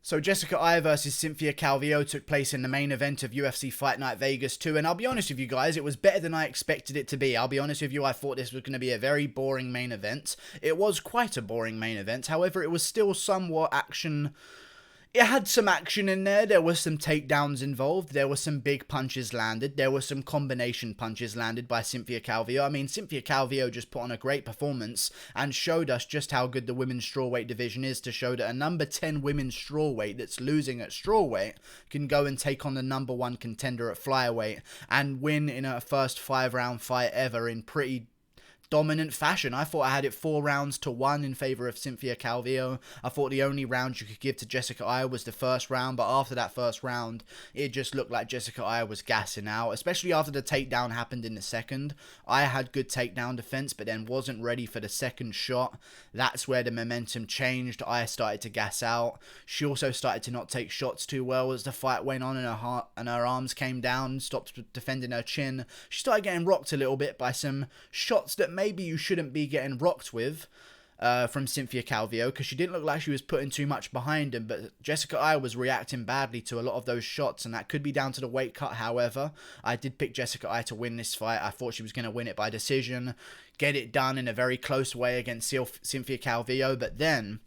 So Jessica Eye versus Cynthia Calvillo took place in the main event of UFC Fight Night Vegas 2, and I'll be honest with you guys, it was better than I expected it to be. I'll be honest with you, I thought this was going to be a very boring main event. It was quite a boring main event, however, it was still somewhat action. It had some action in there. There were some takedowns involved. There were some big punches landed. There were some combination punches landed by Cynthia Calvillo. I mean, Cynthia Calvillo just put on a great performance and showed us just how good the women's strawweight division is, to show that a number 10 women's strawweight that's losing at strawweight can go and take on the number 1 contender at flyweight and win in a first 5-round fight ever in pretty dominant fashion. I thought I had it 4 rounds to 1 in favour of Cynthia Calvillo. I thought the only round you could give to Jessica Eye was the first round, but after that first round, it just looked like Jessica Eye was gassing out, especially after the takedown happened in the second. I had good takedown defence, but then wasn't ready for the second shot. That's where the momentum changed. I started to gas out. She also started to not take shots too well as the fight went on, and her arms came down, stopped defending her chin. She started getting rocked a little bit by some shots that maybe you shouldn't be getting rocked with from Cynthia Calvillo, because she didn't look like she was putting too much behind him, but Jessica Eye was reacting badly to a lot of those shots, and that could be down to the weight cut. However, I did pick Jessica Eye to win this fight. I thought she was going to win it by decision, get it done in a very close way against Cynthia Calvillo, but then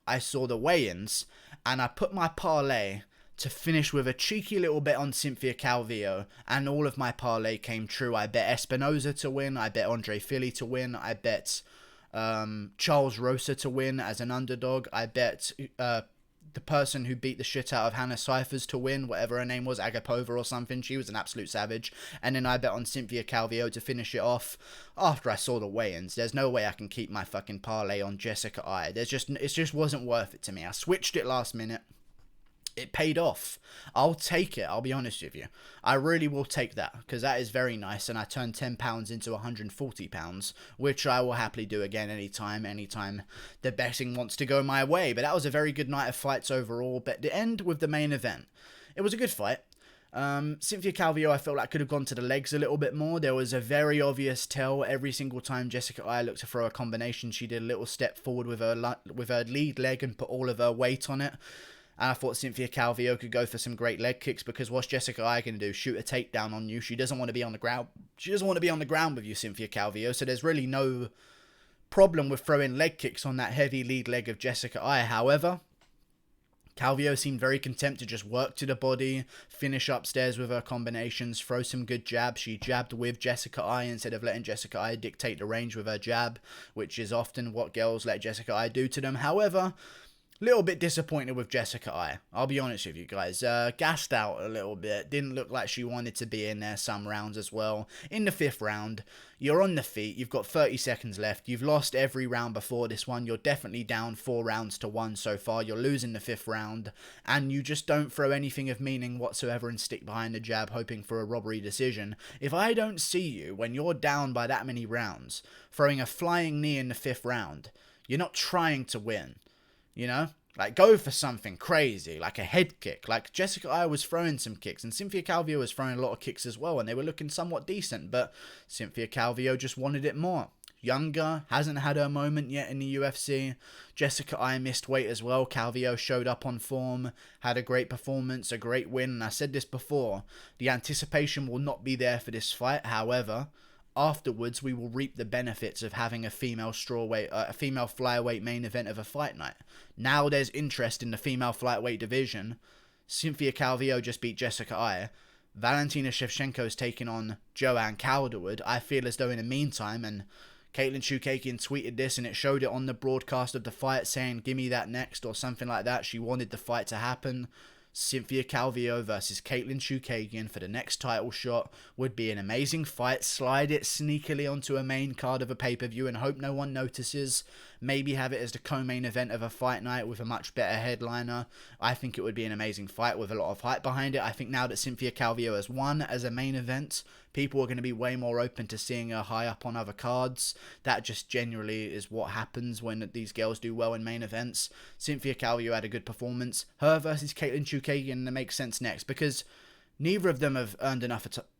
I saw the weigh-ins, and I put my parlay to finish with a cheeky little bet on Cynthia Calvillo, and all of my parlay came true. I bet Espinoza to win, I bet Andre Fili to win, I bet Charles Rosa to win as an underdog, I bet the person who beat the shit out of Hannah Cyphers to win, whatever her name was, Agapova or something, she was an absolute savage, and then I bet on Cynthia Calvillo to finish it off after I saw the weigh-ins. There's no way I can keep my fucking parlay on Jessica Eye. It just wasn't worth it to me. I switched it last minute. It paid off. I'll take it, I'll be honest with you. I really will take that, because that is very nice, and I turned £10 into £140, which I will happily do again anytime the betting wants to go my way. But that was a very good night of fights overall. But the end with the main event, it was a good fight. Cynthia Calvillo, I felt like could have gone to the legs a little bit more. There was a very obvious tell every single time Jessica Eye looked to throw a combination. She did a little step forward with her lead leg and put all of her weight on it. And I thought Cynthia Calvillo could go for some great leg kicks, because what's Jessica Eye going to do? Shoot a takedown on you? She doesn't want to be on the ground. She doesn't want to be on the ground with you, Cynthia Calvillo. So there's really no problem with throwing leg kicks on that heavy lead leg of Jessica Eye. However, Calvillo seemed very content to just work to the body, finish upstairs with her combinations, throw some good jabs. She jabbed with Jessica Eye instead of letting Jessica Eye dictate the range with her jab, which is often what girls let Jessica Eye do to them. However, little bit disappointed with Jessica Eye. I'll be honest with you guys. Gassed out a little bit. Didn't look like she wanted to be in there some rounds as well. In the 5th round, you're on the feet. You've got 30 seconds left. You've lost every round before this one. You're definitely down 4 rounds to 1 so far. You're losing the 5th round. And you just don't throw anything of meaning whatsoever and stick behind the jab hoping for a robbery decision. If I don't see you, when you're down by that many rounds, throwing a flying knee in the 5th round, you're not trying to win. You know? Like, go for something crazy, like a head kick. Like, Jessica Eye was throwing some kicks, and Cynthia Calvillo was throwing a lot of kicks as well, and they were looking somewhat decent, but Cynthia Calvillo just wanted it more. Younger, hasn't had her moment yet in the UFC. Jessica Eye missed weight as well. Calvillo showed up on form, had a great performance, a great win, and I said this before, the anticipation will not be there for this fight. However, afterwards, we will reap the benefits of having a female flyweight main event of a fight night. Now there's interest in the female flyweight division. Cynthia Calvillo just beat Jessica Eye. Valentina Shevchenko's taking on Joanne Calderwood. I feel as though in the meantime, and Caitlin Chukagian tweeted this, and it showed it on the broadcast of the fight, saying, "Give me that next," or something like that. She wanted the fight to happen. Cynthia Calvillo versus Caitlin Chukagian for the next title shot would be an amazing fight. Slide it sneakily onto a main card of a pay-per-view and hope no one notices. Maybe have it as the co-main event of a fight night with a much better headliner. I think it would be an amazing fight with a lot of hype behind it. I think now that Cynthia Calvillo has won as a main event, people are going to be way more open to seeing her high up on other cards. That just generally is what happens when these girls do well in main events. Cynthia Calvillo had a good performance. Her versus Caitlin Chukagian, that makes sense next, because neither of them have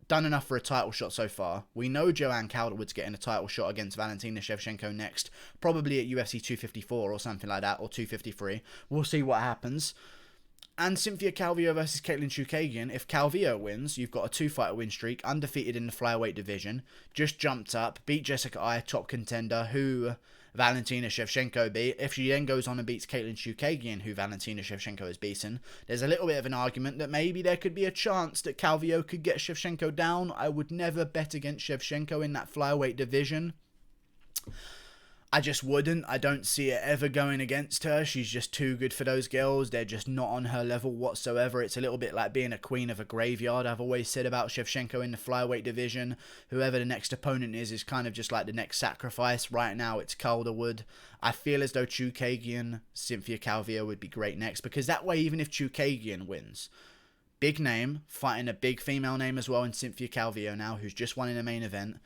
done enough for a title shot so far. We know Joanne Calderwood's getting a title shot against Valentina Shevchenko next, probably at UFC 254 or something like that, or 253. We'll see what happens. And Cynthia Calvillo versus Caitlin Chukagian. If Calvillo wins, you've got a 2-fighter win streak, undefeated in the flyweight division, just jumped up, beat Jessica Ai, top contender, who Valentina Shevchenko beat. If she then goes on and beats Caitlin Chukagian, who Valentina Shevchenko has beaten, there's a little bit of an argument that maybe there could be a chance that Calvillo could get Shevchenko down. I would never bet against Shevchenko in that flyweight division. I just wouldn't. I don't see it ever going against her. She's just too good for those girls. They're just not on her level whatsoever. It's a little bit like being a queen of a graveyard. I've always said about Shevchenko in the flyweight division. Whoever the next opponent is kind of just like the next sacrifice. Right now, it's Calderwood. I feel as though Chukagian, Cynthia Calvillo would be great next, because that way, even if Chukagian wins, big name, fighting a big female name as well in Cynthia Calvillo now, who's just won in the main event.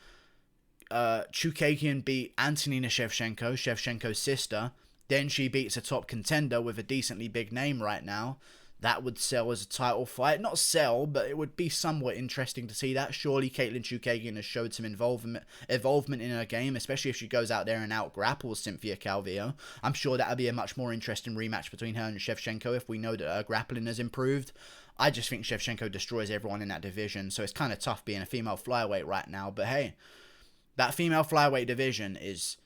Chukagian beat Antonina Shevchenko, Shevchenko's sister. Then she beats a top contender with a decently big name right now. That would sell as a title fight. Not sell, but it would be somewhat interesting to see that. Surely Caitlin Chukagian has showed some involvement in her game, especially if she goes out there and out-grapples Cynthia Calvillo. I'm sure that would be a much more interesting rematch between her and Shevchenko if we know that her grappling has improved. I just think Shevchenko destroys everyone in that division, so it's kind of tough being a female flyweight right now. But hey, that female flyweight division is,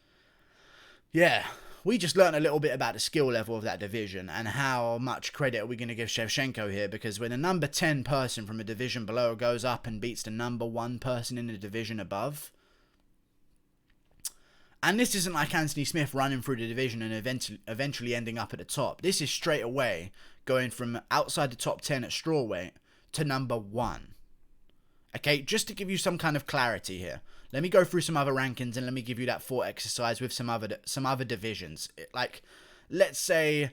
yeah, we just learned a little bit about the skill level of that division and how much credit are we going to give Shevchenko here, because when a number 10 person from a division below goes up and beats the number 1 person in the division above, and this isn't like Anthony Smith running through the division and eventually ending up at the top. This is straight away going from outside the top 10 at strawweight to number 1. Okay, just to give you some kind of clarity here, let me go through some other rankings and let me give you that thought exercise with some other divisions. Like, let's say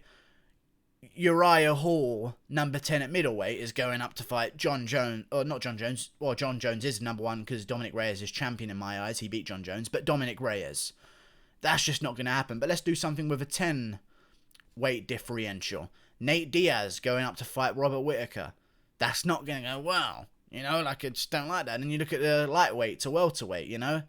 Uriah Hall, number 10 at middleweight, is going up to fight John Jones, or not John Jones. Well, John Jones is number 1 because Dominic Reyes is champion in my eyes. He beat John Jones, but Dominic Reyes, that's just not going to happen. But let's do something with a 10 weight differential. Nate Diaz going up to fight Robert Whittaker. That's not going to go well. You know, like, I just don't like that. And you look at the lightweight to welterweight, you know.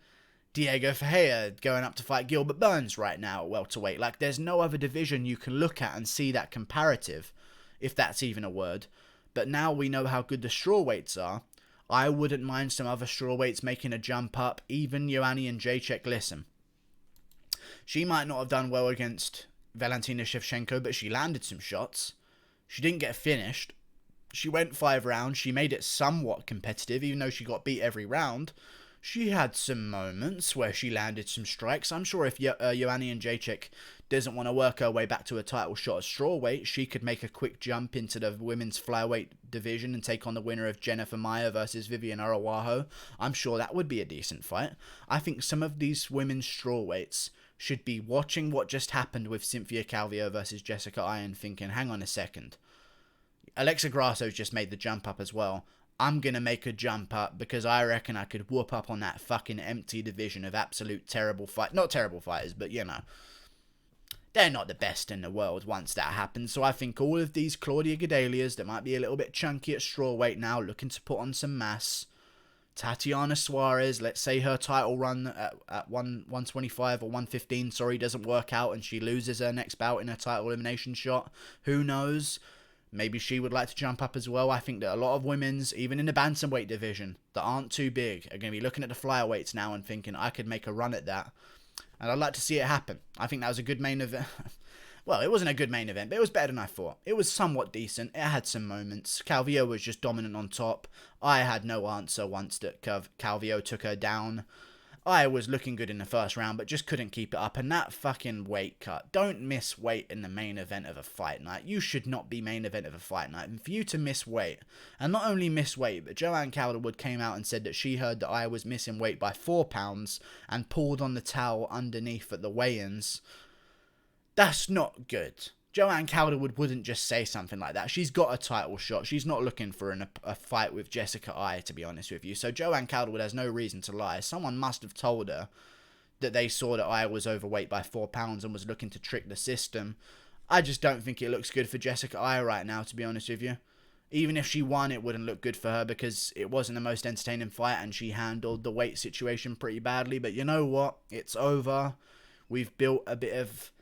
Diego Ferreira going up to fight Gilbert Burns right now at welterweight. Like, there's no other division you can look at and see that comparative, if that's even a word. But now we know how good the strawweights are. I wouldn't mind some other strawweights making a jump up. Even Joanna Jędrzejczyk, listen. She might not have done well against Valentina Shevchenko, but she landed some shots. She didn't get finished. She went 5 rounds. She made it somewhat competitive, even though she got beat every round. She had some moments where she landed some strikes. I'm sure if Joanna Jędrzejczyk doesn't want to work her way back to a title shot at strawweight, she could make a quick jump into the women's flyweight division and take on the winner of Jennifer Maia versus Vivian Araújo. I'm sure that would be a decent fight. I think some of these women's strawweights should be watching what just happened with Cynthia Calvillo versus Jessica Ai and thinking, hang on a second. Alexa Grasso's just made the jump up as well. I'm going to make a jump up because I reckon I could whoop up on that fucking empty division of absolute terrible fight. Not terrible fighters, but, you know, they're not the best in the world once that happens. So I think all of these Claudia Gadelias that might be a little bit chunky at strawweight now, looking to put on some mass. Tatiana Suarez, let's say her title run at 125 or 115, doesn't work out and she loses her next bout in a title elimination shot. Who knows? Maybe she would like to jump up as well. I think that a lot of women's, even in the bantamweight division, that aren't too big, are going to be looking at the flyweights now and thinking, I could make a run at that. And I'd like to see it happen. I think that was a good main event. Well, it wasn't a good main event, but it was better than I thought. It was somewhat decent. It had some moments. Calvillo was just dominant on top. I had no answer once that Calvillo took her down. I was looking good in the first round, but just couldn't keep it up. And that fucking weight cut. Don't miss weight in the main event of a fight night. You should not be main event of a fight night. And for you to miss weight, and not only miss weight, but Joanne Calderwood came out and said that she heard that I was missing weight by 4 pounds and pulled on the towel underneath at the weigh-ins. That's not good. Joanne Calderwood wouldn't just say something like that. She's got a title shot. She's not looking for a fight with Jessica Ai, to be honest with you. So Joanne Calderwood has no reason to lie. Someone must have told her that they saw that I was overweight by 4 pounds and was looking to trick the system. I just don't think it looks good for Jessica Ai right now, to be honest with you. Even if she won, it wouldn't look good for her because it wasn't the most entertaining fight and she handled the weight situation pretty badly. But you know what? It's over. We've built a bit of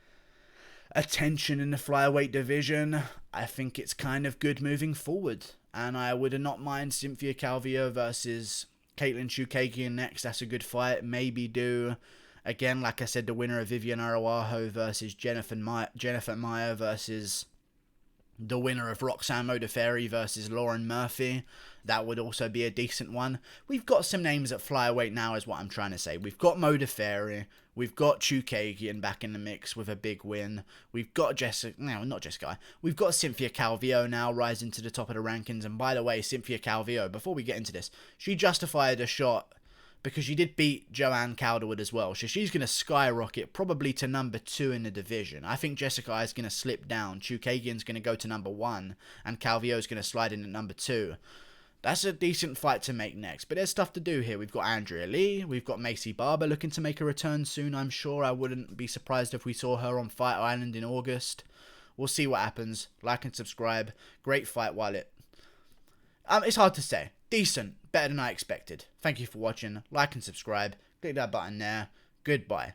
attention in the flyweight division, I think it's kind of good moving forward. And I would not mind Cynthia Calvillo versus Caitlin Chukagian next. That's a good fight. Maybe do, again, like I said, the winner of Vivian Araújo versus Jennifer Maia versus the winner of Roxanne Modafferi versus Lauren Murphy. That would also be a decent one. We've got some names at flyweight now is what I'm trying to say. We've got Modafferi. We've got Chukagian back in the mix with a big win. We've got We've got Cynthia Calvillo now rising to the top of the rankings. And by the way, Cynthia Calvillo, before we get into this, she justified a shot because she did beat Joanne Calderwood as well. So she's going to skyrocket probably to number 2 in the division. I think Jessica is going to slip down. Chukagian's going to go to number 1. And Calvillo's going to slide in at number 2. That's a decent fight to make next. But there's stuff to do here. We've got Andrea Lee. We've got Macy Barber looking to make a return soon, I'm sure. I wouldn't be surprised if we saw her on Fight Island in August. We'll see what happens. Like and subscribe. Great fight while it... it's hard to say. Decent. Better than I expected. Thank you for watching. Like and subscribe. Click that button there. Goodbye.